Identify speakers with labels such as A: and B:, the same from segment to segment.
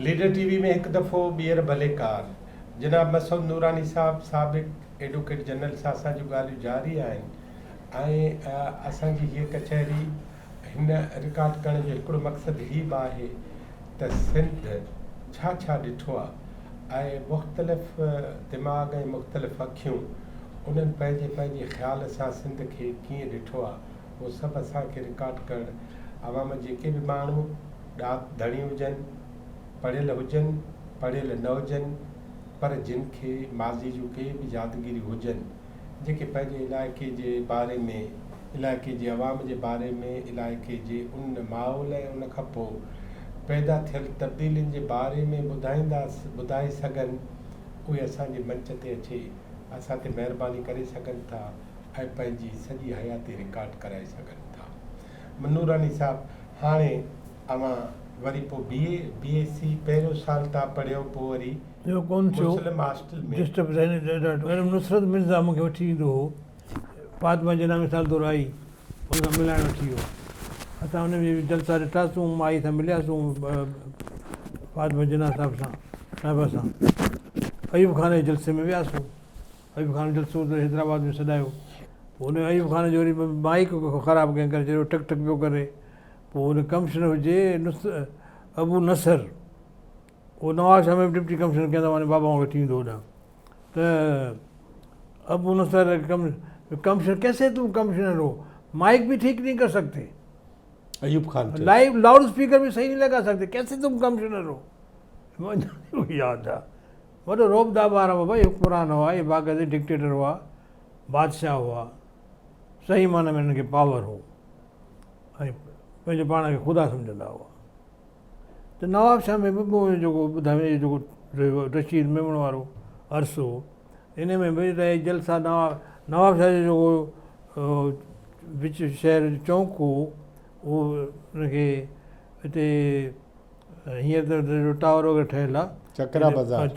A: Leader TV में हिकु दफ़ो ॿीहर भलेकार जनाब मसूद नूरानी साहब साबिक़ एडवोकेट जनरल सां असांजूं ॻाल्हियूं जारी आहिनि ऐं असांजी हीअ कचहरी हिन रिकॉर्ड करण जो हिकिड़ो मक़सदु ही बि आहे त सिंध छा छा ॾिठो आहे ऐं मुख़्तलिफ़ दिमाग़ ऐं मुख़्तलिफ़ अखियूं उन्हनि पंहिंजे पंहिंजे ख़्याल सां सिंध खे कीअं ॾिठो आहे उहो सभु असांखे रिकॉर्ड करणु आवाम जेके बि माण्हू धणी हुजनि पढ़ियल हुजनि पढ़ियल न हुजनि पर जिन खे माज़ी जूं के बि यादगिरियूं हुजनि जेके पंहिंजे इलाइक़े जे बारे में इलाइक़े जे अवाम जे बारे में इलाइक़े जे उन माहौल ऐं उन खां पोइ पैदा थियल तब्दीलियुनि जे बारे में ॿुधाए सघनि उहे असांजे मंच ते अचे असां ते महिरबानी करे सघनि था ऐं पंहिंजी सॼी हयाती रिकॉर्ड कराए सघनि था। नूरानी साहब हाणे अवां वरी पोइ BSc पहिरियों साल तव्हां पढ़ियो पोइ वरी मुस्लिम हॉस्टल में
B: नुसरत मिर्ज़ा मूंखे वठी ईंदो हो फातिमा जे नाले सां दौर आई हुन सां मिलाइण वठी वियो असां हुन में जलसा ॾिठासीं माई सां मिलियासीं फातिमा जिना साहिब सां अयूब खान जे जलसे में वियासीं अयूब खान जो जलसो हैदराबाद में सॾायो पोइ हुन अयूब खान जो वरी माइक ख़राबु कंहिं करे छॾियो टक टक पियो करे पोइ हुन कमिशनर हुजे अबू नसर उहो नवाज़ शाह में डिप्टी कमिशनर कंदा हुआ बाबा वठी ईंदो होॾां त अबू नसर कमिशनर कैसे तुम कमिश्नर हो माइक भी ठीक नहीं कर सकते
A: Ayub Khan
B: live loud speaker भी सही नहीं लगा सकते कैसे तुम कमिश्नर हो याद आहे वॾो रोबदार ॿार हुआ भाई हुक्मरान हुआ ये बाक़ाइदे डिक्टेटर हुआ बादशाह हुआ सही माना में हिननि खे पावर हो ऐं पंहिंजे पाण खे ख़ुदा सम्झंदा हुआ त नवाब शाह में बि जेको ॿुधायो जेको रशीद मेमण वारो अरसो इन में बि रहे जलसा नवाब शाह जो जेको विच शहर जो चौक हो उहो हुनखे हिते हींअर त टावर वग़ैरह ठहियलु आहे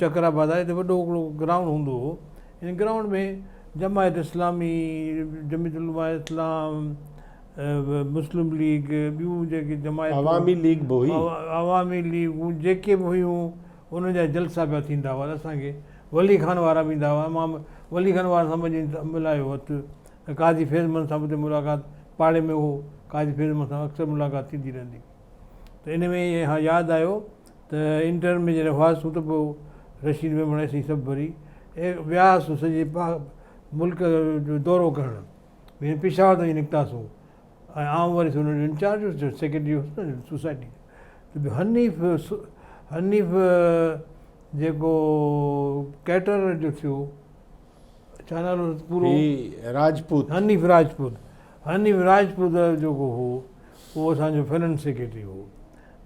B: चकरा बाज़ार हिते वॾो हिकिड़ो ग्राउंड हूंदो हो इन ग्राउंड में जमायत इस्लामी जमीयत उलमा इस्लाम मुस्लिम लीग ॿियूं जेके जमायत
A: अवामी लीग बि हुई
B: अवामी लीगूं जेके बि हुयूं उन जा जलसा पिया थींदा हुआ असांखे वली खान वारा बि ईंदा हुआ मां वली खान वारनि सां मिलायो हथु काज़ी फैज़मन सां बि मुलाक़ात पाड़े में हो काज़ी फैज़मन सां अक्सर मुलाक़ात थींदी रहंदी त इन में हा यादि आयो त इंटर में जॾहिं हुआसीं त पोइ रशीद में मणेसीं सभु भरी ऐं वियासीं सॼे मुल्क जो दौरो करणु भई पिशावर ताईं निकितासीं ऐं आउं वरी हुनजो इंचार्ज हुउसि सेक्रेटरी हुउसि न सोसाइटी त हनीफ़ जेको कैटर जो थियो छा नालो पूरो हनीफ़ राजपूत जेको हो उहो असांजो फाइनेंस सेक्रेटरी हो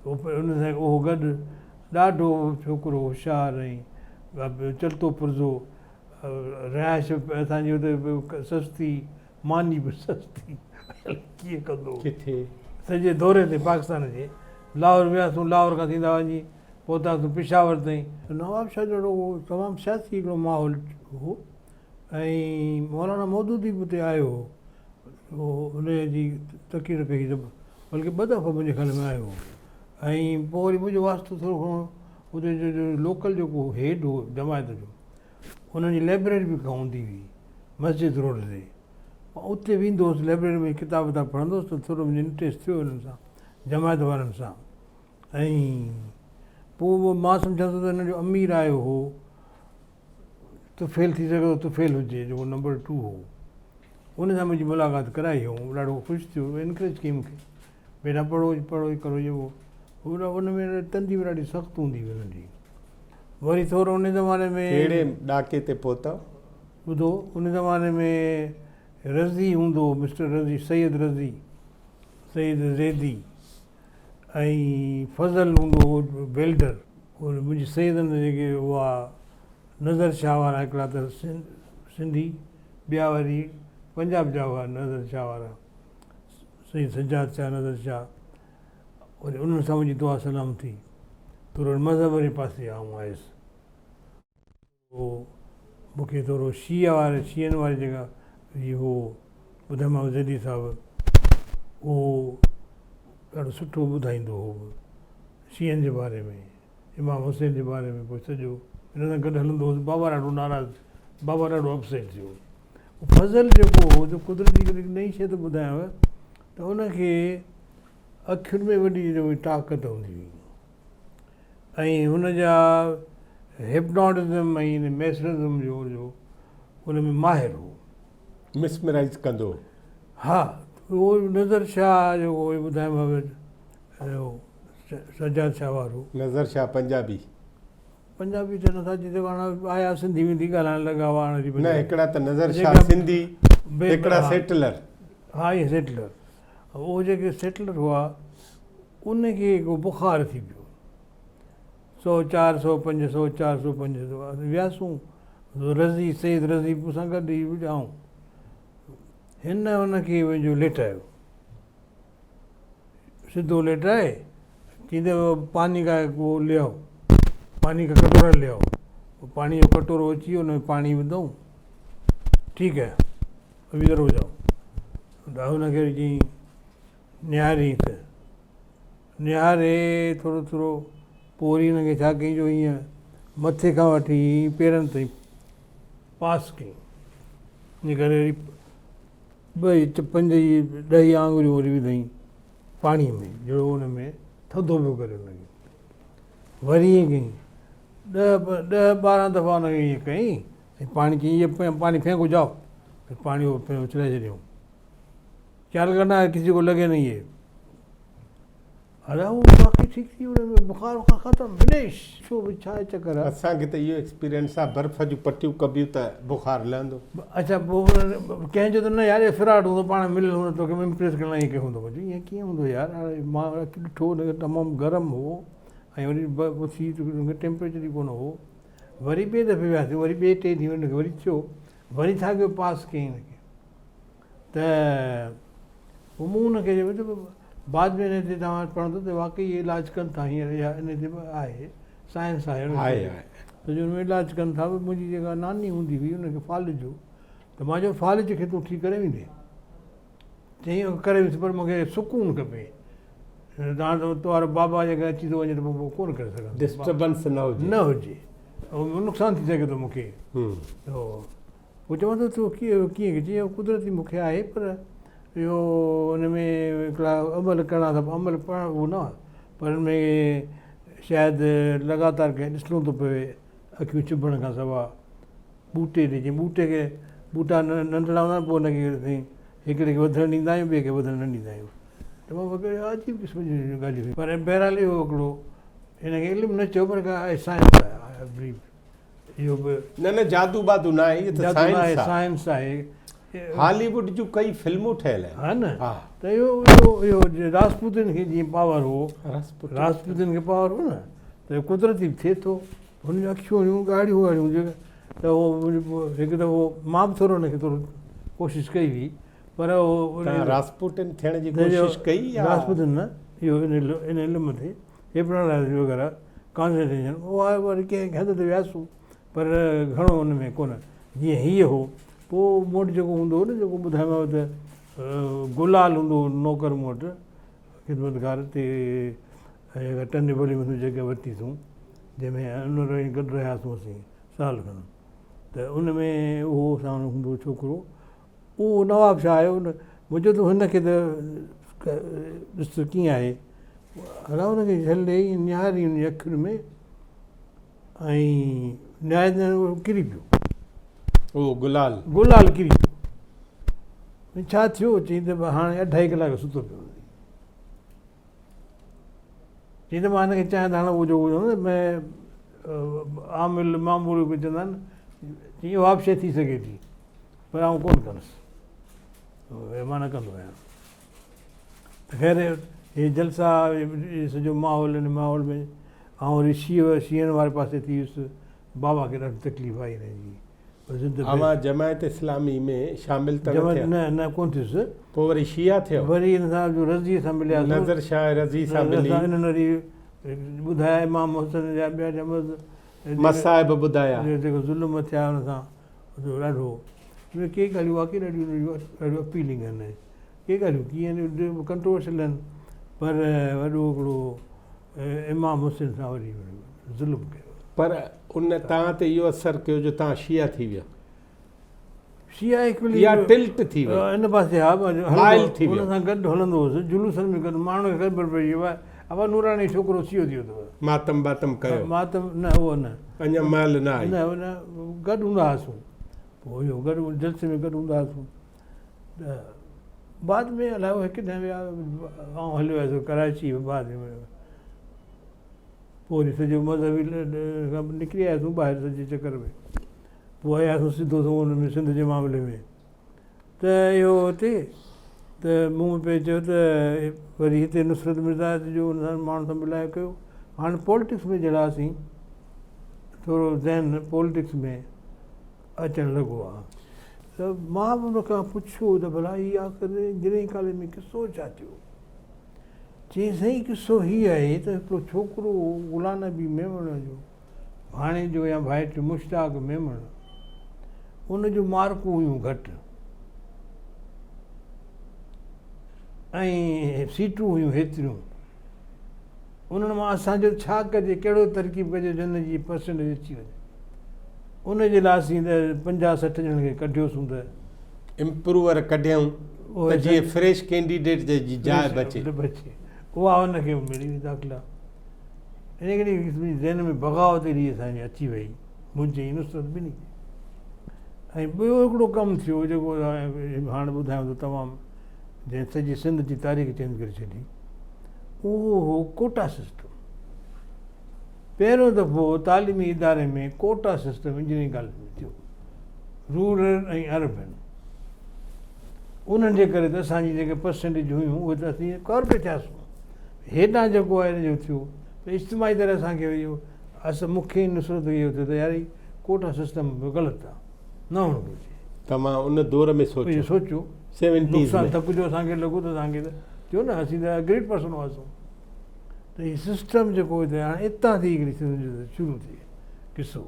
B: उन सां उहो गॾु ॾाढो छोकिरो होशियारु ऐं चलतो पुरज़ो रिहाइश असांजी हुते सस्ती मानी बि सस्ती कीअं कंदो
A: किथे
B: सॼे दौरे ते पाकिस्तान जे लाहौर वियासीं लाहौर खां थींदा वञी पहुतासीं पिशावर ताईं नवाब शाह जहिड़ो उहो तमामु सियासी हिकिड़ो माहौल हो ऐं मौलाना मौदूदी बि उते आयो हो हुनजी तक़रीर कई बल्कि ॿ दफ़ा मुंहिंजे ख़्याल में आयो हो ऐं पोइ वरी मुंहिंजो वास्तो थोरो घणो उते जो लोकल जेको हेड हो जमायत जो उन्हनि जी लाइब्रेरी बि हूंदी हुई मस्जिद रोड ते उते वेंदो हुउसि लाइब्रेरी में किताब विताब पढ़ंदो हुउसि त थोरो मुंहिंजो इंट्रस्ट थियो हुननि सां जमायत वारनि सां ऐं पोइ मां सम्झां थो त हिन जो अमीर आयो हो तुफ़ेल थी सघे तुफ़ेल हुजे जेको नंबर 2 हो उन सां मुंहिंजी मुलाक़ात कराई हुओ ॾाढो ख़ुशि थियो इनकरेज कई मूंखे बेटा पढ़ो करो इहो उन में तंदी बि ॾाढी सख़्तु हूंदी हुई हुननि जी वरी थोरो उन ज़माने में
A: कहिड़े ॾाके ते पहुता
B: ॿुधो उन ज़माने में रज़ी हूंदो मिस्टर रज़ी सैयद ज़ैदी ऐं फज़ल हूंदो हो वेल्डर मुंहिंजी सैयदनि जेके हुआ नज़र शाह वारा हिकिड़ा त सिंधी ॿिया वरी पंजाब जा हुआ नज़र शाह वारा सैयद सजाद शाह नज़र शाह वरी उन्हनि सां मुंहिंजी दुआ सलाम थी थोरो मज़हब वारे पासे आउं आयुसि पोइ मूंखे थोरो शीअनि वारी जेका इहो ॿुधायोमांव ज़ैदी साहिबु उहो ॾाढो सुठो ॿुधाईंदो हो शीअनि जे बारे में इमाम हुसैन जे बारे में पोइ सॼो हिन सां गॾु हलंदो हुओ। बाबा ॾाढो नाराज़, बाबा ॾाढो अपसेट थियो। फज़ल जेको हो जो कुदरती हिकिड़ी नई शइ थो ॿुधायांव त हुनखे अखियुनि में वॾी ताक़त हूंदी हुई ऐं हुनजा हिप्नोटिज़म ऐं मैसरिज़म जो हुन में माहिर हो,
A: मिसमराइज़ कंदो।
B: हा, उहो नज़र शाह जेको ॿुधायोमांव सजाद शाह वारो,
A: नज़र शाह पंजाबी
B: पंजाबी त नथा चई सघूं, हाणे आया सिंधी विंधी ॻाल्हाइण लॻा हुआ हाणे
A: न, हिकिड़ा त नज़र शाह सिंधी, हिकिड़ा सेटलर।
B: हा, इहे सेटलर, उहो जेके सेटलर हुआ उनखे को बुख़ार थी पियो, 100 400 500 400 500 वियासूं रज़ी सैद रज़ी सां गॾु ई ॼाऊं। हिन हुनखे वेझो लेटायो, सिधो लेटाए चईंदे पानी का वो ले आओ, पानी का कटोरा ले आओ। पानी जो कटोरो अची वियो, हुन में पाणी विधऊं, ठीकु है अभी इधर हो जाओ। हुनखे चई निहारी त निहारे थोरो थोरो, पोइ वरी हिनखे छा कई जो हीअं मथे खां वठी पेरनि ताईं पास कई, इन करे वरी 5 10 आङुरियूं वरी विधई पाणीअ में, जहिड़ो हुन में थधो पियो करे हुनखे। वरी ईअं कई 10 12 दफ़ा हुनखे ईअं कई ऐं पाणी चई ये पानी फेंको जाओ, फिर पाणी उछले छॾियऊं। ख्याल करना है किसी को लगे नहीं है। अरे उहो बाक़ी ठीकु थी वियो, बुखार वुखार ख़तमु, फिनिश। छो छा चकर आहे?
A: असांखे त इहो एक्सपीरियंस आहे, बर्फ़ जूं पटियूं कबियूं त बुखार लहंदो।
B: अच्छा, पोइ कंहिंजो त न यार फिराट हूंदो, पाण मिलियल हूंदो, तोखे इम्प्रेस करण लाइ ईअं हूंदो। ईअं कीअं हूंदो यार? हाणे मां ॾिठो हुनखे तमामु गरम हो ऐं वरी सीट टेम्परेचर ई कोन हो। वरी ॿिए दफ़े वियासीं, वरी ॿिए टे ॾींहं हुनखे वरी थियो, वरी छा कयो पास कयईं हिनखे त पोइ मूं हुनखे चयो बाद में हिन ते तव्हां पढ़ंदो त वाक़ई इलाजु कनि था हींअर, या इन ते आहे साइंस आहे त जो हुन इलाजु कनि था। मुंहिंजी जेका नानी हूंदी हुई हुनखे फालिज जो, त मां चयो फालिज खे तूं ठीकु करे वेंदे? चईं करे वियुसि, पर मूंखे सुकून खपे। तव्हां वारो बाबा जेका अची थो वञे त पोइ कोन करे सघंदो,
A: डिस्टर्बेंस न हुजे,
B: नुक़सानु थी सघे थो मूंखे। त पोइ चवां थो तूं कीअं चई कुदरती मूंखे आहे, पर इहो हुन में हिकिड़ा अमल करणा था, अमल पढ़णु उहो न, पर हुन में शायदि लॻातार कंहिं ॾिसणो थो पवे, अखियूं चिबण खां सवाइ। ॿूटे ॾे, जीअं ॿूटे खे ॿूटा नंढड़ा हूंदा आहिनि, पोइ हुनखे हिकिड़े खे वधणु ॾींदा आहियूं, ॿिए खे वधणु न ॾींदा आहियूं। त मां अजीब क़िस्म जूं ॻाल्हियूं हुयूं, पर बहरहाल इहो हिकिड़ो हिनखे इल्मु न चयो, पर साइंस आहे इहो बि।
A: न जादू बादू न आहे,
B: साइंस आहे।
A: हॉलीवुड जूं कई फिल्मूं ठहियल आहिनि,
B: हा न। त इहो राजपूतनि खे जीअं पावर हो, राजपूतनि खे पावर हो न, त कुदरती थिए थो। हुन जूं अखियूं हुयूं ॻाढ़ियूं ॻाढ़ियूं, त उहो हिकु दफ़ो मां बि थोरो हुनखे थोरो कोशिशि कई हुई, पर उहो
A: राजपूतनि थियण जी कोशिशि कई।
B: राजपूतनि न, इहो इन इल्म ते हिप्नोटाइज़ वग़ैरह कॉन्संट्रेशन, उहो आहे। वरी कंहिं हद ते वियासीं, पर घणो हुन में कोन। जीअं हीअ हो, पोइ मूं वटि जेको हूंदो हो न, जेको ॿुधायोमांव त गुलाल हूंदो हो नौकर मूं वटि, ख़िदमतगार ते टने भली में जॻह वरितीसीं, जंहिंमें उन गॾु रहियासीं असीं साल खनि। त उन में उहो सां हूंदो छोकिरो, उहो नवाब शाह आयो। मुंहिंजो त हिनखे त ॾिस कीअं आहे, हला हुनखे झल ॾेई निहारी हुनजी अखियुनि में ऐं निहारे किरी पियो,
A: उहो
B: गुलाल किरी पियो। छा थियो? चई त हाणे 2.5 कलाक सुतो पियो। चई त मां हिनखे चाहियां त हाणे उहो जेको न मैं आमिल मामूल चवंदा आहिनि, चई उहा बि शइ थी सघे थी, पर आउं कोन कंदुसि, मां न कंदो आहियां। त ख़ैर इहे जलसा सॼो माहौल, हिन माहौल में ऐं वरी शींहनि वारे पासे थी वियुसि, बाबा खे ॾाढी तकलीफ़ आई हिनजी।
A: जमायत इस्लामी में शामिल
B: न कोन थियुसि,
A: पोइ वरी शिया थियो,
B: वरी हिन सां रज़ीअ सां मिलिया,
A: नज़र शाह रज़ी सां मिली,
B: हिननि वरी ॿुधाया इमाम हुसैन जा ॿिया
A: मसाइब ॿुधाया,
B: जेको ज़ुल्म थिया हुन सां ॾाढो। के ॻाल्हियूं वाक़ई ॾाढियूं अपीलिंग आहिनि, के ॻाल्हियूं कीअं कंट्रोवर्शियल आहिनि, पर वॾो हिकिड़ो इमाम हुसैन सां वरी ज़ुल्म कयो।
A: पर उन तव्हां ते इहो असरु कयो जो तव्हां शिया थी विया,
B: शिया हिकिड़ी
A: या टिल्ट थी वई,
B: इन पासे हा
A: माइल थी वियो।
B: हुन सां गॾु हलंदो हुउसि, जुलूसनि में गॾु माण्हू खे ख़बर पई अब नूरानी छोकिरो शियो थी वियो अथव।
A: मातम बातम कयो,
B: मातम न उहो न,
A: अञा महिल न आई।
B: न उन गॾु हूंदा हुआसीं, पोइ इहो गॾु जलसे में गॾु हूंदा हुआसीं। त बाद में अलाए उहो हिकु ॾींहुं विया, आउं हलियो वियुसि कराची बाद में, पोइ वरी सॼो मज़हबी खां निकिरी आयासीं ॿाहिरि सॼे चकर में, पोइ आयासीं सिधो हुन में सिंध जे मामले में। त इहो हिते त मूं पे चयो त वरी हिते नुसरत मिर्ज़ा जो हुन सां माण्हुनि सां मिलाए कयो। हाणे पॉलिटिक्स में जहिड़ासीं थोरो ज़हन पॉलिटिक्स में अचणु लॻो आहे। त मां बि हुन खां पुछियो त भला हीअ आख़िर इंजीनियरिंग कॉलेज में किसो छा थियो? चई साईं किसो हीअ आहे त हिकिड़ो छोकिरो गुलाम नबी मेमण जो हाणे जो या भाइटु मुश्ताक मेमण, उनजूं मार्कूं हुयूं घटि ऐं सीटूं हुयूं हेतिरियूं, उन्हनि मां असांजो छा कजे, कहिड़ो तरकीब कजे जो हिन जी परसेंटेज अची वञे। उनजे लाइ असीं त 50-60 ॼणनि खे कढियोसीं त
A: इम्प्रूवर कढियऊं त जीअं फ्रेश कैंडिडेट जी जाइ बचे।
B: उहा हुनखे मिली वई दाख़िला। इन करे ज़हन में बग़ावत एॾी असांजी अची वई, मुंहिंजी नुसरत ॿिन्ही। ऐं ॿियो हिकिड़ो कमु थियो जेको हाणे ॿुधायांव थो तमामु, जंहिं सॼी सिंध जी तारीख़ चेंज करे छॾी, उहो हो कोटा सिस्टम। पहिरियों दफ़ो तालीमी इदारे में कोटा सिस्टम इंजीनियरिंग कॉलेज में थियो, रूरल ऐं अर्बन। उन्हनि जे करे त असांजी जेके परसेंटेज हुयूं उहे त असीं कवर पे थियासीं। हेॾां जेको आहे हिन जो थियो त इज्तिमाही तरह असांखे इहो मूंखे नुसरत इहो थियो त यार कोटा सिस्टम बि ग़लति आहे, न हुअणु घुरिजे।
A: तव्हां उन दौर में
B: सोचो
A: 70s में
B: थक जो असांखे लॻो त असांखे त थियो न, असीं त ग्रेट पर्सन हुआसीं। त हीउ सिस्टम जेको हिते हाणे हितां थी हिकिड़ी शुरू थी किसो।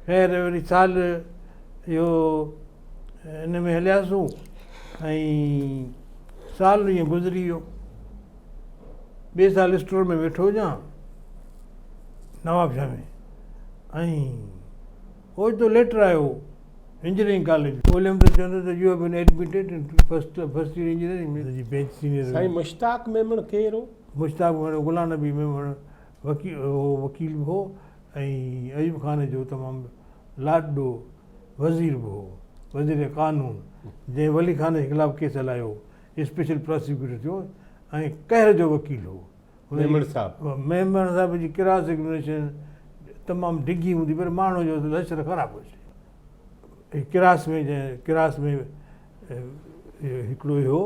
B: ख़ैर वरी साल इहो हिन में हलियासीं ऐं साल ईअं गुज़री वियो। ॿिए साल स्टोर में वेठो हुजां नवाबशाह में, ऐं ओचितो लेटर आयो इंजीनियरिंग कॉलेज ॻोल्हियमि त चवंदो त you have been admitted in first year engineering में। बेंच सीनियर
A: साईं मुश्ताक मेमण केरु हो?
B: मुश्ताक गुलाम नबी मेमण वकील बि हो ऐं अयूब खान जो तमामु लाॾो वज़ीर बि हो, वज़ीर कानून, जंहिं वली खान जे ख़िलाफ़ु केस हलायो, स्पेशल प्रोसिक्यूटर थियो ऐं कहर जो वकील हो।
A: मेमण साहिब
B: जी क्रास एग्ज़ामिनेशन तमामु डिघी हूंदी, पर माण्हू जो लश्कर ख़राबु हुजे। क्रास में हिकिड़ो इहो।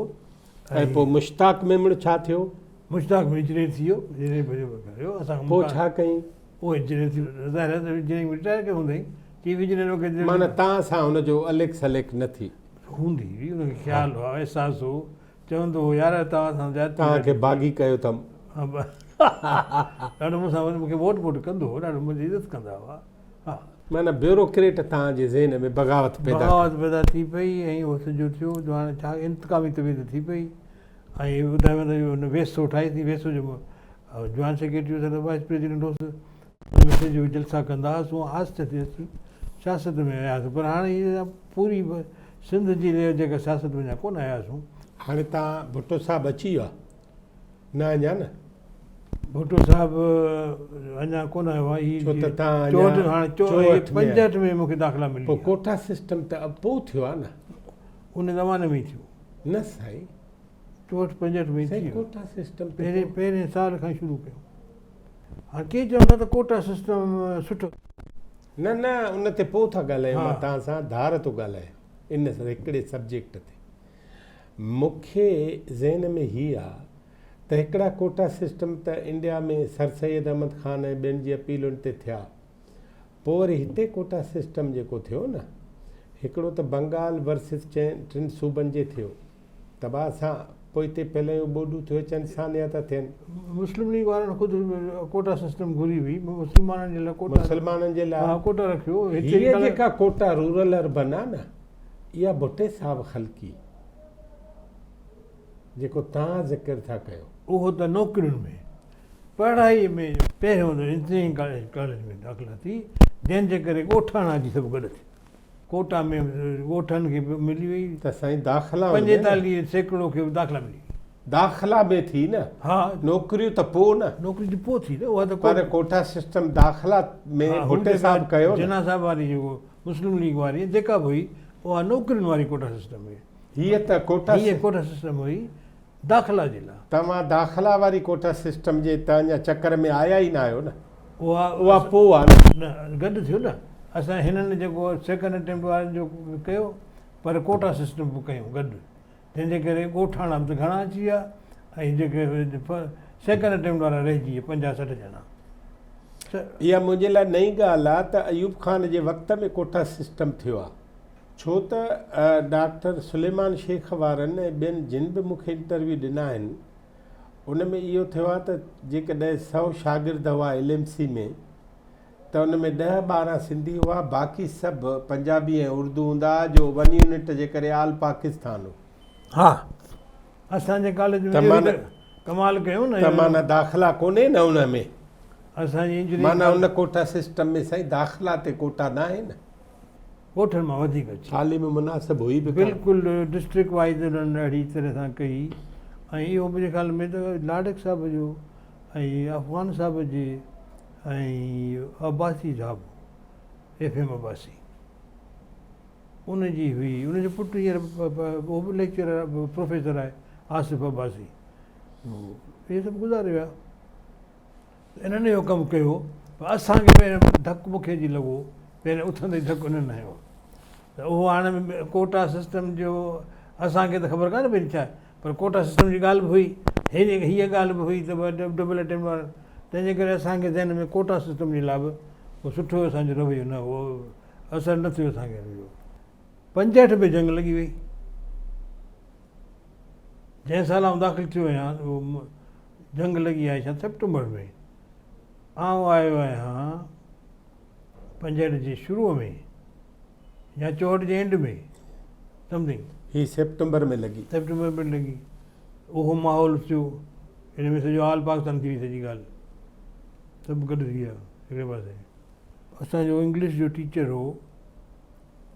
A: ऐं पोइ मुश्ताक मेमण छा थियो?
B: मुश्ताक में इंजीनियर थी वियो, इंजीनियर असां
A: पोइ छा कईं?
B: पोइ इंजीनियर थी इंजीनियरिंग में रिटायर कयो हूंदई, चीफ इंजीनियर
A: माना तव्हां सां हुनजो अलेक सलेक न थी
B: हूंदी हुई, हुनखे ख़्यालु हो, अहसासु हो, चवंदो हो यार तव्हां सां
A: तव्हांखे बाग़ी कयो अथमि।
B: ॾाढो मूंसां मूंखे वोट कंदो हो, ॾाढो मुंहिंजी इज़त कंदा हुआ। हा
A: माना ब्यूरोक्रेट तव्हांजे ज़हन में बग़ावत पैदा
B: थी पई ऐं उहो सॼो थियो जो हाणे छा इंतकामी तबियत थी पई। ऐं ॿुधायो त हुन वेसो ठाही थी, वेसो जो जॉइंट सेक्रेटरी हुउसि, वाइस प्रेसिडेंट हुउसि, हुन में सॼो जलसा कंदा हुआसीं, आहिस्ते आहिस्ते सियासत में आयासीं। पर हाणे हीअ पूरी सिंध जी जेका सियासत में अञा कोन आयासीं।
A: हाणे तव्हां भुट्टो साहिबु अची वियो आहे न? अञा न
B: भुट्टो साहिबु अञा कोन आयो आहे। हीअ 65 में मूंखे दाख़िला मिली।
A: पोइ कोटा सिस्टम त पोइ थियो आहे न?
B: उन ज़माने में ई थियो
A: न साईं,
B: 64-65 में थी
A: कोटा सिस्टम
B: पहिरें साल खां शुरू कयो। हाणे के चवंदा त कोटा सिस्टम सुठो
A: न उन ते पोइ था ॻाल्हायूं। मां तव्हां सां धार थो ॻाल्हायां इन हिकिड़े सब्जेक्ट ते। मूंखे ज़हन में हीअ आहे त हिकिड़ा कोटा सिस्टम त इंडिया में सर सैयद अहमद ख़ान ऐं ॿियनि जी अपीलुनि ते थिया, पोइ वरी हिते कोटा सिस्टम जेको थियो न, हिकिड़ो त बंगाल वर्सिस 3 सूबनि जे थियो, तबाह सां पोइ हिते पहिरियों ॿोॾूं थियो अचनि, सानिया था थियनि।
B: मुस्लिम लीग वारनि ख़ुदि कोटा सिस्टम घुरी हुई, मुस्लमाननि जे लाइ कोटा रखियो।
A: हीअ जेका कोटा रूरल अर्बन आहे न, इहा भुट्टे साहिबु ख़लकी जेको तव्हां ज़िक्र था कयो,
B: उहो त नौकिरियुनि में पढ़ाईअ में पहिरियों त इंजीनियरिंग कॉलेज में दाख़िला थी, जंहिंजे करे ॻोठाणा जी सभु गॾु थी। कोटा में ॻोठनि खे बि मिली वई,
A: त साईं दाख़िला
B: 45% खे दाख़िला मिली।
A: दाख़िला में थी न,
B: हा
A: नौकिरियूं त पोइ न,
B: नौकिरी जी पोइ थी न, उहा त
A: पर कोटा सिस्टम दाख़िला में भुट्टे साहब कयो न।
B: जिना साहब वारी जेको मुस्लिम लीग वारी जेका बि हुई उहा नौकिरियुनि वारी कोटा सिस्टम हुई।
A: हीअ त कोटा
B: कोटा सिस्टम हुई दाख़िला जे लाइ।
A: तव्हां दाख़िला वारी कोटा सिस्टम जे त अञा चकर में आया ई न आहियो न।
B: उहा
A: पोइ आहे
B: न, गॾु थियो न। असां हिननि जेको सेकेंड अटैम्प्ट वारनि जो कयो, पर कोटा सिस्टम बि कयूं गॾु, जंहिंजे करे ॻोठाणा बि त घणा अची विया ऐं जेके सेकेंड अटैम्प्ट वारा रहिजी विया 50-60 ॼणा।
A: इहा मुंहिंजे लाइ नई ॻाल्हि आहे त अयूब खान जे वक़्त में कोटा सिस्टम थियो आहे, छो त डॉक्टर सुलेमान शेख वारनि ऐं ॿियनि जिन बि मूंखे इंटरव्यू ॾिना आहिनि उन में इहो थियो आहे त जेकॾहिं 100 शागिर्द हुआ LMC में त उन में 10-12 सिंधी हुआ, बाक़ी सभु पंजाबी ऐं उर्दू हूंदा, जो 1 यूनिट जे करे आल पाकिस्तान हो।
B: हा, असांजे कॉलेज में कमाल कयूं न,
A: त माना दाख़िला कोन्हे न उन में,
B: असांजी
A: माना उन कोटा सिस्टम में साईं दाख़िला ते कोटा न आहे न,
B: ॻोठनि मां वधीक अची
A: थाली में मुनासिब हुई बि
B: बिल्कुलु डिस्ट्रिक्ट वाइज़ उन्हनि अहिड़ी तरह सां कई। ऐं इहो मुंहिंजे ख़्याल में त लाडक साहब जो ऐं अफ़गान साहब जे ऐं अब्बासी साहब FM अब्बासी उनजी हुई, उनजो पुटु हींअर उहो बि लेक्चरर प्रोफेसर आहे आसिफ़ अब्बासी, इहे सभु गुज़ारे विया। इन्हनि इहो कमु कयो, पर असांखे पहिरियों धकु मूंखे जी लॻो, पहिरियों उथंदे धकु इन्हनि हयो त उहो हाणे कोटा सिस्टम जो असांखे त ख़बर कान्हे पई छा आहे, पर कोटा सिस्टम जी ॻाल्हि बि हुई, हीअ ॻाल्हि बि हुई त डबल अटैम्प्ट वारा, तंहिंजे करे असांखे ज़हन में कोटा सिस्टम जे लाइ बि उहो सुठो असांजो रवैयो न, उहो असरु न थियो असांखे। 65 में जंग लॻी वई, जंहिं साल आउं दाख़िल थियो आहियां उहो जंग लॻी आहे छा सेप्टेंबर में, आउं आयो आहियां 65 जे शुरूअ में या 64 जे एंड में समथिंग,
A: ही सेप्टेंबर में लॻी,
B: सेप्टेंबर में लॻी। उहो माहौल थियो, हिन में सॼो आल पाकिस्तान थी वई सॼी ॻाल्हि, सभु गॾु थी विया हिकिड़े पासे। असांजो इंग्लिश जो टीचर हो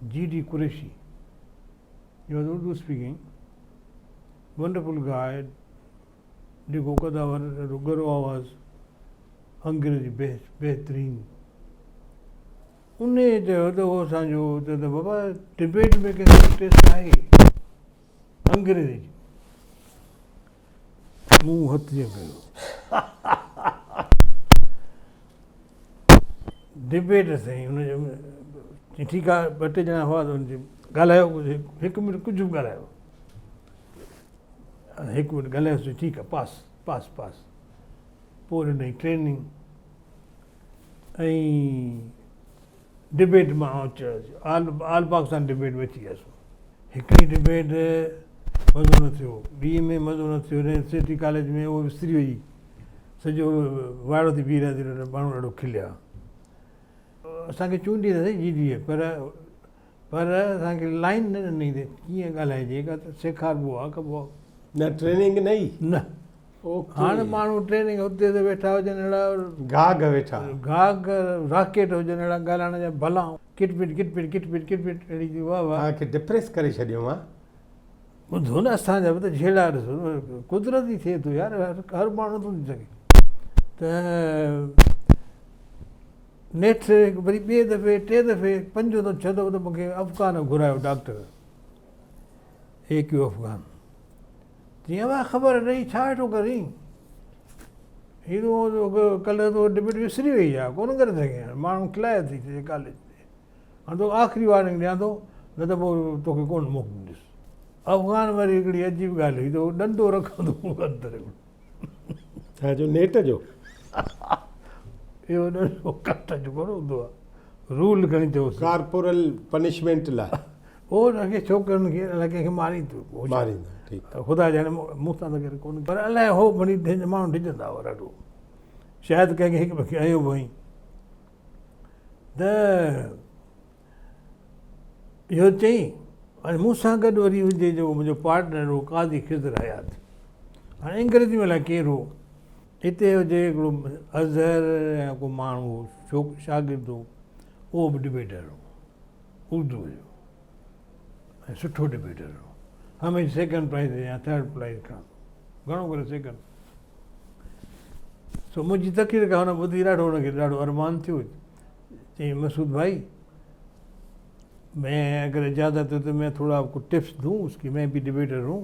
B: GD Qureshi, he was Urdu speaking, wonderful guy, जेको कदावर गरो आवाज़, अंग्रेजी बहितरीन। उन चयो त उहो असांजो त बाबा डिबेट में कंहिंजो टेस्ट आहे अंग्रेजी जी, मूं हथ जीअं कयो डिबेट साईं। हुनजो ठीकु आहे, 2-3 ॼणा हुआ त हुनजे ॻाल्हायो, 1 मिनट कुझु बि ॻाल्हायो, 1 मिनट ॻाल्हायोसीं, ठीकु आहे, पास पोइ ॾिनई ट्रेनिंग ऐं डिबेट मां आल पाकिस्तान डिबेट में अची वियसि। हिकिड़ी डिबेट मज़ो न थियो, ॿी में मज़ो न थियो, सिटी कॉलेज में उहो विसरी वई, सॼो वाइड़ो थी बीह रहिया, माण्हू ॾाढो खिलिया। असांखे चूंडी न सही GD, पर असांखे लाइन न ॾिनई त कीअं ॻाल्हाइजे, का त सेखारिबो आहे कबो आहे
A: न, ट्रेनिंग न ई
B: न। हाणे माण्हू ट्रेनिंग हुते त वेठा हुजनि, अहिड़ा
A: घाघ वेठा,
B: घाघ राकेट हुजनि, अहिड़ा ॻाल्हाइण जा भला किटपिट अहिड़ी वाह वाह,
A: तव्हांखे डिप्रेस करे छॾियो आहे।
B: ॿुधो न, असांजा बि त झेड़ा ॾिसो, कुदरती थिए थो यार, हर माण्हू नथो थी सघे। त नेठि वरी ॿिए दफ़े 3 दफ़े 5 दफ़ो 6 दफ़ो त मूंखे अफ़गान घुरायो डॉक्टर, AQ अफ़गान। तीअं वाह ख़बर रही, छा वेठो करीं, हीअ कल्ह तो डिबेट विसरी वई आहे, कोन करे सघे, माण्हू खिलाए थी सॼे कॉलेज ते। हाणे तो आख़िरी वार्निंग ॾियां थो, न त पोइ तोखे कोन मोकिलींदुसि। अफ़गान वरी हिकिड़ी अजीब ॻाल्हि हुई, त उहो ॾंडो रखंदो अंदरि,
A: छाजो नेट जो
B: इहो ॾंडो काट जो कोन हूंदो आहे, रूल खणी चयोसि
A: कार्पोरल पनिशमेंट लाइ,
B: उहो हुनखे छोकिरनि खे अलाए कंहिंखे मारींदो,
A: मारींदा, ठीकु,
B: ख़ुदा ॼाणे मूं सां त केरु कोन्हे, पर अलाए हो वरी माण्हू डिॼंदा हुआ ॾाढो, शायदि कंहिंखे हिकु ॿ खे आयो बि हुई। त इहो चई, हाणे मूंसां गॾु वरी हुजे जो मुंहिंजो पार्टनर हो काज़ी ख़िज़र हयात, हाणे अंग्रेजी में अलाए केरु हो, हिते हुजे हिकिड़ो अज़हर या को माण्हू शागिर्दु हो, उहो बि डिबेटर हो उर्दू जो, ऐं सुठो डिबेटर हो, हमेशह सेकेंड प्राइज़ या थर्ड प्राइज़ खणंदो, घणो करे सेकेंड। सो मुंहिंजी तकरीर खां हुन ॿुधी ॾाढो हुनखे ॾाढो अरमान थियो, चई मसूद भाई मैं अगर इजाज़त है तो मैं थोड़ा आपको टिप्स दूँ उसकी, मैं भी डिबेटर हूँ,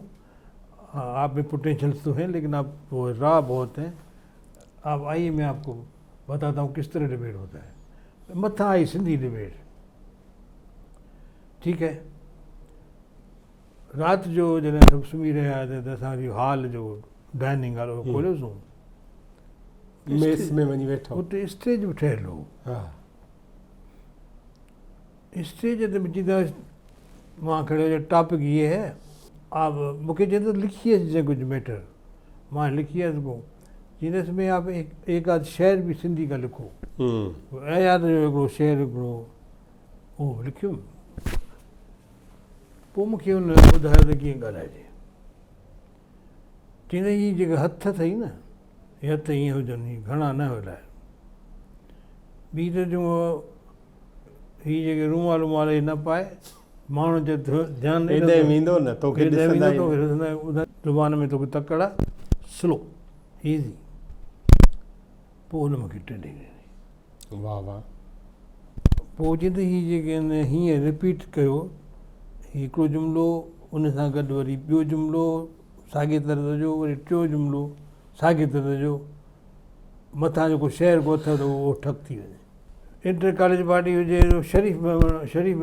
B: आप में पोटेंशियल्स तो हैं लेकिन आप वो राह बहुत हैं, आप आइए मैं आपको बताता हूँ किस तरह डिबेट होता है। मथा आई सिंधी डिबेट, ठीक है। राति जो जॾहिं सभु सुम्ही रहिया त असांजी हॉल जो डाइनिंग हॉल खोलियोसीं,
A: मेस में वञी वेठो,
B: उते स्टेज बि ठहियल हो।
A: हा
B: स्टेज ते चींदा मां खड़े टॉपिक ये है, आप मूंखे चवंदो लिखिए जे कुछ मैटर, मां लिखिए इसको, चींदे इसमें आप एक आध शेर भी सिंधी का लिखो, याद जो हिकिड़ो शेर हिकिड़ो उहो लिखियुमि। पोइ मूंखे हुन ॿुधायो त कीअं ॻाल्हाइजे, चईंदे हीअ जेके हथ अथई न, हे हथ ईअं हुजनि, घणा न हलाए, ॿी त जो हीअ जेके रूमाल वूमाल न पाए, माण्हू जे ध्यानु
A: वेंदो न तोखे
B: ज़ुबान में तोखे तकड़ आहे, स्लो ईज़ी। पोइ हुन मूंखे ट्रेनिंग ॾिनी,
A: वाह वाह।
B: पोइ चईंदे हीअ जेके हीअं रिपीट कयो, हिकिड़ो जुमिलो उन सां गॾु वरी ॿियो जुमिलो साॻे तरह जो, वरी टियों जुमिलो साॻे तरह जो, मथां जेको शेर को अथव त उहो ठक थी वञे। इंटर कॉलेज पार्टी हुजे, शरीफ़ में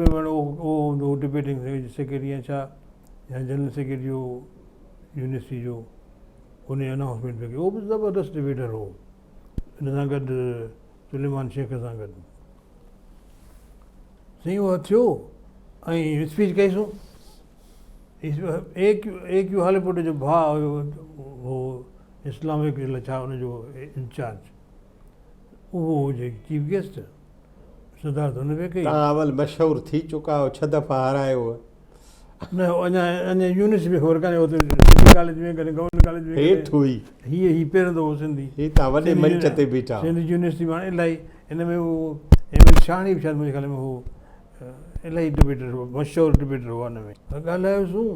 B: वञो, उहो हूंदो डिबेटिंग सेक्रेटरी या छा, या जनरल सेक्रेटरी हो यूनिवर्सिटी जो, उन अनाउंसमेंट में कयो, उहो बि ज़बरदस्त डिबेटर हो, हिन सां गॾु सुलेमान शेख सां गॾु। साईं उहो थियो ऐं स्पीच कईसूं, एक यू हालीवुड जो भाउ हुयो हो इस्लामिक छा हुनजो इंचार्ज, उहो हुजे चीफ गेस्ट, सिद्धार्थ हुन में कई।
A: तव्हां अवल मशहूरु थी चुका आहियो, 6 दफ़ा हारायो
B: न अञा यूनिवर्सिटी में ख़बर कान्हे, हुते सिटी कॉलेज में कॾहिं गवर्नमेंट कॉलेज में
A: हेठि हुई,
B: हीअ पहिरियों दफ़ो सिंधी,
A: ही तव्हां वॾे मंच ते बीठा,
B: सिंधी यूनिवर्सिटी में इलाही हिन में उहो एम एल शाणी बि शायदि मुंहिंजे ख़्याल में हो इलाही डिबेटर हो, मशहूरु डिबेटर हो हुन में ॻाल्हायोसीं।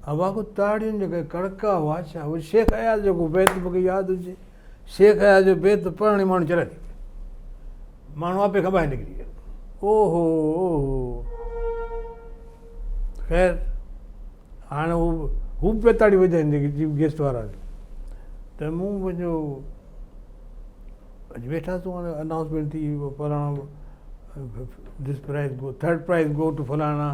B: अवाको ताड़ियुनि जेके कड़का हुआ छा, उहो शेख अयाज़ जेको बैत मूंखे यादि हुजे, शेख अयाज़ जो बैत पढ़ण माण्हू चढ़े थी, माण्हू आपे खां ॿाहिरि निकिरी वियो, ओहो ओहो। ख़ैर हाणे हू बि ताड़ी वॼाइनि जेके चीफ गेस्ट वारा, त मूं पंहिंजो अॼु वेठासीं, हाणे अनाउंसमेंट थी फलाणो this prize go, third prize go to फलाणा,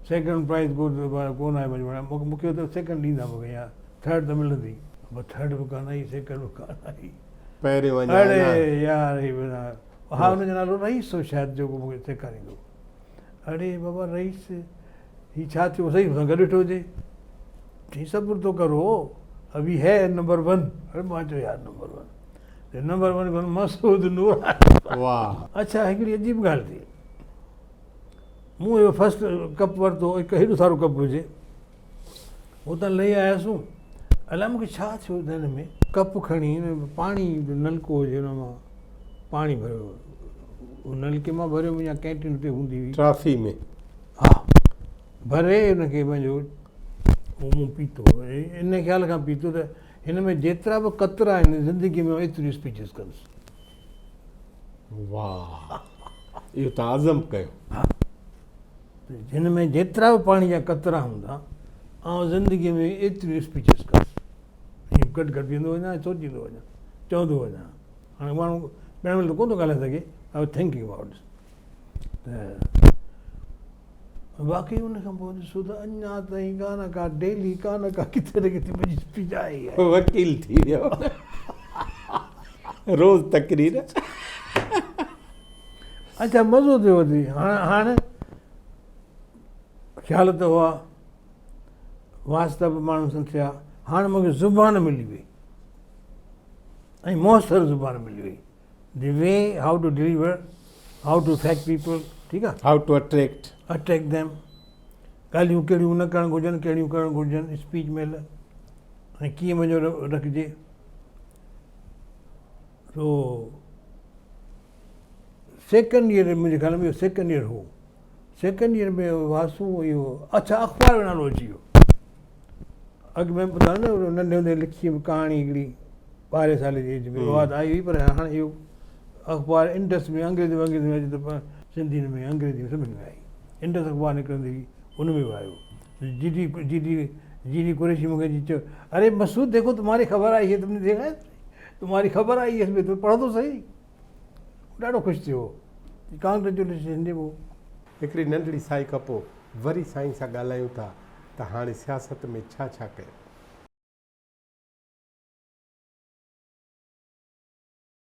B: सेकेंड प्राइज़ गो टू कोन आहे मुंहिंजो, मूंखे त सेकेंड ॾींदा मूंखे, या थर्ड त मिलंदी, पर थर्ड बि कान आई, सेकेंड बि कान आई,
A: पहिरियों
B: अड़े यार हा हुनजो नालो रईस हो शायदि जेको मूंखे सेखारींदो। अड़े बाबा रईस हीअ छा थियो, सही सां गॾु वेठो हुजे, चई सब्र तो करो अभी है नंबर 1। अरे मां चयो यार नंबर 1, नंबर 1 मसूद नूरानी।
A: वाह।
B: अच्छा हिकिड़ी अजीब ॻाल्हि थी, मूं इहो फस्ट कप वरितो, हिकु हेॾो सारो कप हुजे, उतां लही आयासीं, अलाए मूंखे छा थियो हिन में, कप खणी पाणी नलको हुजे हुन मां पाणी भरियो, नलके मां भरियो या कैंटीन ते हूंदी हुई
A: ट्रॉफी में,
B: हा भरे हुनखे पंहिंजो मूं पीतो, इन ख़्याल खां पीतो त हिन में जेतिरा बि क़तरा आहिनि ज़िंदगी में एतिरियूं स्पीचिस कंदुसि।
A: वाह, इहो तव्हां आज़म कयो।
B: हा, हिन में जेतिरा बि पाणी जा क़तरा हूंदा, ऐं ज़िंदगीअ में एतिरियूं स्पीचिस कंदुसि, हीअं गॾु गॾु वेंदो वञा, सोचींदो वञा, चवंदो वञा। हाणे माण्हू पहिरियों महिल त कोन थो ॻाल्हाए सघे, I was thinking about this, त बाक़ी उन खां पोइ ॾिसो त अञा ताईं कान का डेली कान का किथे न किथे मुंहिंजी स्पीच आई आहे,
A: वकील थी वियो, रोज़ तकरीर।
B: अच्छा मज़ो थियो अथई, हाणे ख़्याल त हुआ, वास्ता बि माण्हू सां थिया, हाणे मूंखे ज़ुबान मिली वई ऐं मौसर ज़ुबान मिली वई, the way how to deliver, how to affect people, ठीकु आहे,
A: हाउ टू अट्रैक्ट
B: देम, ॻाल्हियूं कहिड़ियूं न करणु घुरिजनि, कहिड़ियूं करणु घुरिजनि स्पीच महिल, ऐं कीअं मुंहिंजो रखिजे। सो सेकेंड ईयर मुंहिंजे ख़्याल में इहो सेकेंड ईयर हो, सेकेंड ईयर में वासू इहो अच्छा अख़बार जो नालो अची वियो। अॻु में ॿुधायो न नंढे हूंदे लिखी कहाणी हिकिड़ी 12 साल जी एज में उहा त आई हुई, पर हाणे इहो अख़बार इंडस में अंग्रेज़ी में अचे त सिंधी में अंग्रेज़ी में सभिनि में आई। इंडस अख़बार निकिरंदी हुई, उन में बि आयो। जी डी कुरैशी मूंखे चयो, अरे मसूद देखो तुम्हारी ख़बर आई है, तुमने देखा है, तुम्हारी ख़बर आई है इसमें, तुम पढ़ो तो सही। ॾाढो ख़ुशि थियो कांग्रेचुलेशन ॾिबो।
A: हिकिड़ी नंढड़ी साई खां पोइ वरी साईं सां ॻाल्हायूं था त हाणे सियासत में छा छा कयो।